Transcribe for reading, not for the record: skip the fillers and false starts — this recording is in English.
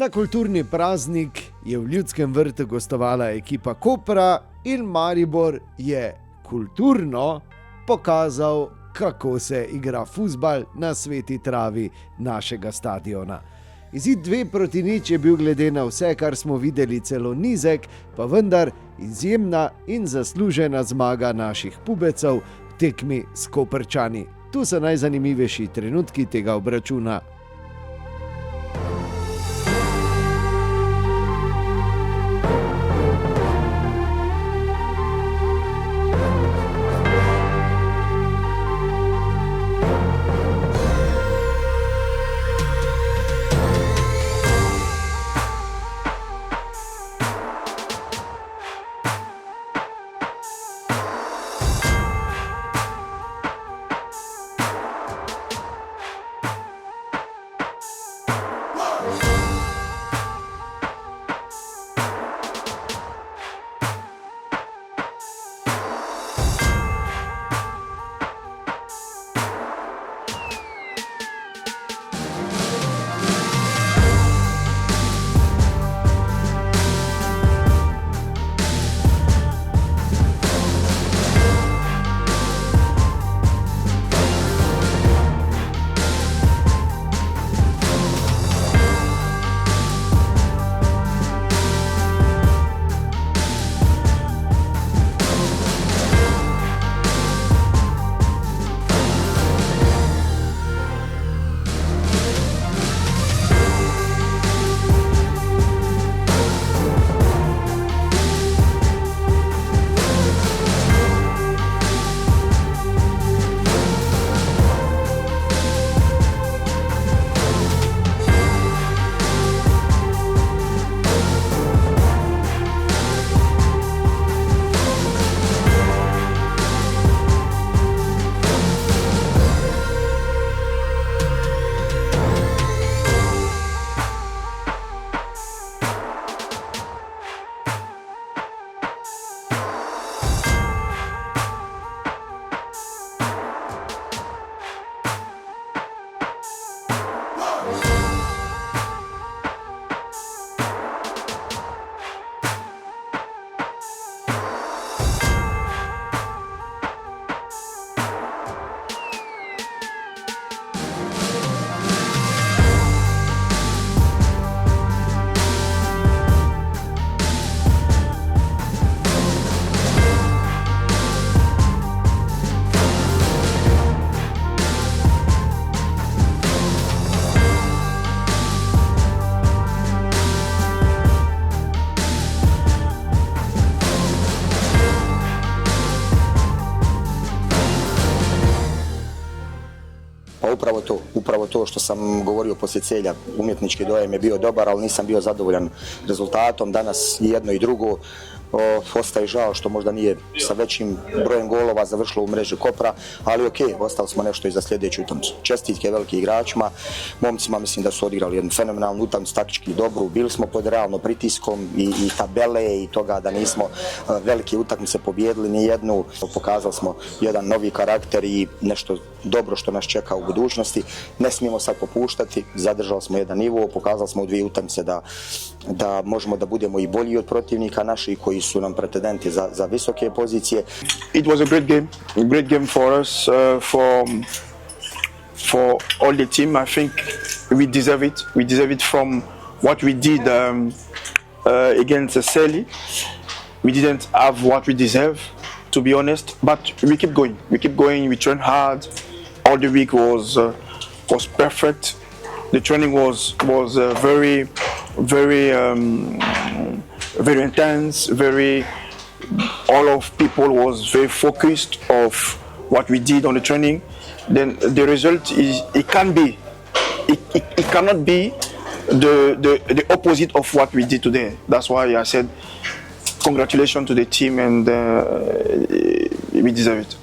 Na kulturni praznik je v Ljudskem vrtu gostovala ekipa Kopra in Maribor je kulturno pokazal, kako se igra fuzbal na sveti travi našega stadiona. Izid 2-0 je bil glede na vse, kar smo videli, celo nizek, pa vendar izjemna in zaslužena zmaga naših pubecev v tekmi s Koprčani. Tu so najzanimivejši trenutki tega obračuna. Upravo to što sam govorio poslije celja, umjetnički dojam je bio dobar, ali nisam bio zadovoljan rezultatom. Danas i jedno i drugo ostaje žao što možda nije sa većim brojem golova završilo u mreži Kopra, ali ok, ostali smo nešto i za sljedeću utakmicu. Čestitke velikim igračima, momcima mislim da su odigrali jednu fenomenalnu utakmicu, taktički dobru, bili smo pod realno pritiskom i tabele i toga da nismo velike utakmice pobijedili ni jednu. Pokazali smo jedan novi karakter i nešto dobro što nas čeka u budućnosti. Ne smijemo sad popuštati, zadržali smo jedan nivo, pokazali smo u 2 utakmice da možemo da budemo i bolji od protivnika naših koji su nam pretendenti za visoke pozicije. It was a great game for us, for all the team. I think we deserve it. We deserve it from what we did against Seli. We didn't have what we deserve, to be honest, but we keep going. We keep going. We train hard. All the week was perfect. The training was very intense. All of people was very focused of what we did on the training. Then the result is it cannot be the opposite of what we did today. That's why I said congratulations to the team and we deserve it.